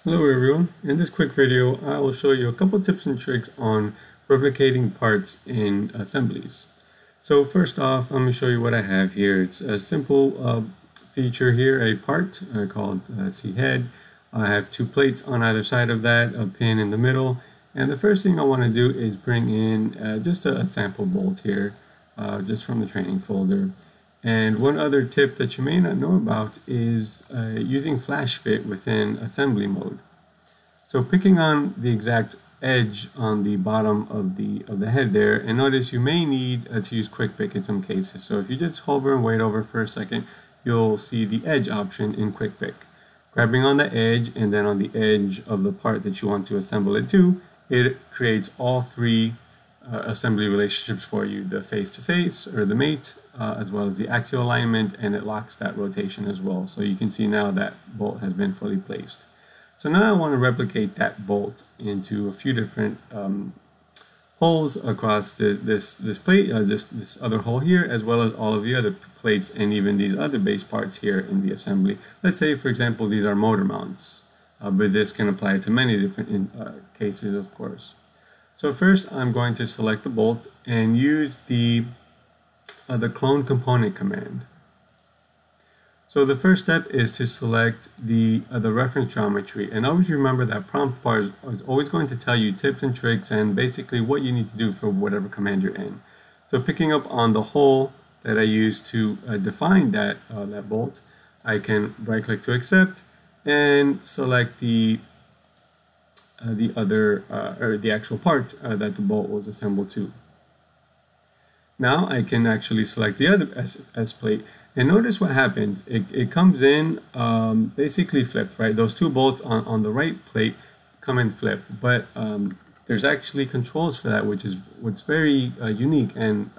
Hello everyone, in this quick video I will show you a couple tips and tricks on replicating parts in assemblies. So first off, I'm going to show you what I have here. It's a simple feature here, a part called C-head. I have two plates on either side of that, a pin in the middle, and the first thing I want to do is bring in just a sample bolt here, just from the training folder. And one other tip that you may not know about is using flash fit within assembly mode. So picking on the exact edge on the bottom of the head there, and notice you may need to use quick pick in some cases. So if you just hover and wait over for a second, you'll see the edge option in quick pick. Grabbing on the edge and then on the edge of the part that you want to assemble it to, it creates all three assembly relationships for you, the face-to-face or the mate, as well as the axial alignment, and it locks that rotation as well. So you can see now that bolt has been fully placed. So now I want to replicate that bolt into a few different holes across this plate, this other hole here, as well as all of the other plates and even these other base parts here in the assembly. Let's say, for example, these are motor mounts, but this can apply to many different cases, of course. So first, I'm going to select the bolt and use the clone component command. So the first step is to select the reference geometry, and always remember that prompt bar is always going to tell you tips and tricks and basically what you need to do for whatever command you're in. So picking up on the hole that I used to define that bolt, I can right click to accept and select the actual part that the bolt was assembled to. Now I can actually select the other S plate, and notice what happens. It comes in basically flipped, right? Those two bolts on the right plate come in flipped, but there's actually controls for that, which is what's very unique and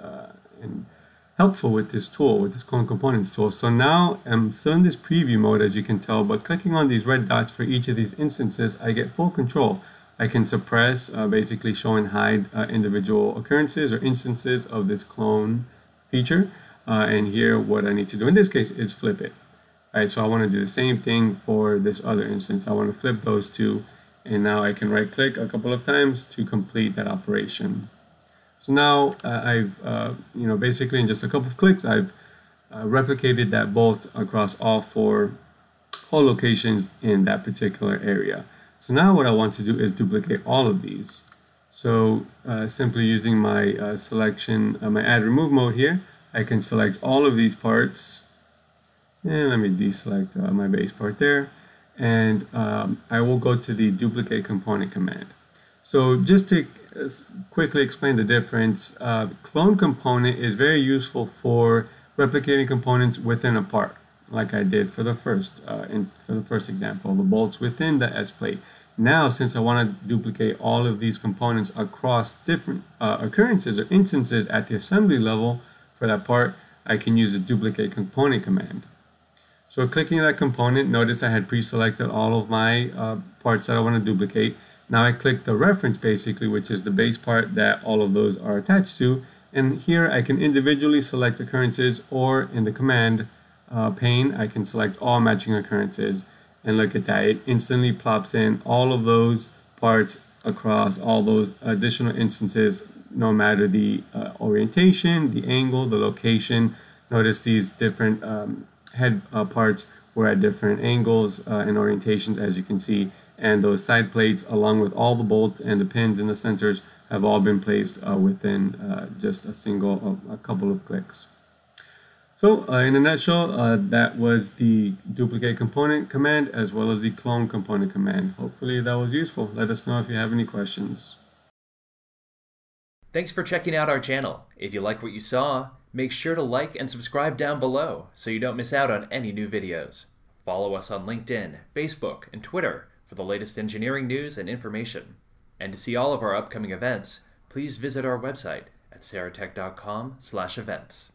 helpful with this tool, with this clone components tool. So now I'm still in this preview mode, as you can tell, but clicking on these red dots for each of these instances, I get full control. I can suppress, basically show and hide individual occurrences or instances of this clone feature. And here what I need to do in this case is flip it. Alright, so I want to do the same thing for this other instance. I want to flip those two, and now I can right click a couple of times to complete that operation. So now I've, basically in just a couple of clicks, I've replicated that bolt across all four hole locations in that particular area. So now what I want to do is duplicate all of these. So simply using my selection, my add remove mode here, I can select all of these parts, and let me deselect my base part there, and I will go to the duplicate component command. So just to quickly explain the difference, clone component is very useful for replicating components within a part, like I did for the first example, the bolts within the S plate. Now, since I want to duplicate all of these components across different occurrences or instances at the assembly level for that part, I can use the duplicate component command. So clicking that component, notice I had pre-selected all of my parts that I want to duplicate. Now I click the reference basically, which is the base part that all of those are attached to, and here I can individually select occurrences, or in the command pane I can select all matching occurrences, and look at that, it instantly plops in all of those parts across all those additional instances, no matter the orientation, the angle, the location. Notice these different head parts were at different angles and orientations, as you can see, and those side plates along with all the bolts and the pins and the sensors have all been placed within just a couple of clicks. So in a nutshell, that was the duplicate component command as well as the clone component command. Hopefully that was useful. Let us know if you have any questions. Thanks for checking out our channel. If you like what you saw, make sure to like and subscribe down below so you don't miss out on any new videos. Follow us on LinkedIn, Facebook, and Twitter for the latest engineering news and information. And to see all of our upcoming events, please visit our website at saratech.com/events.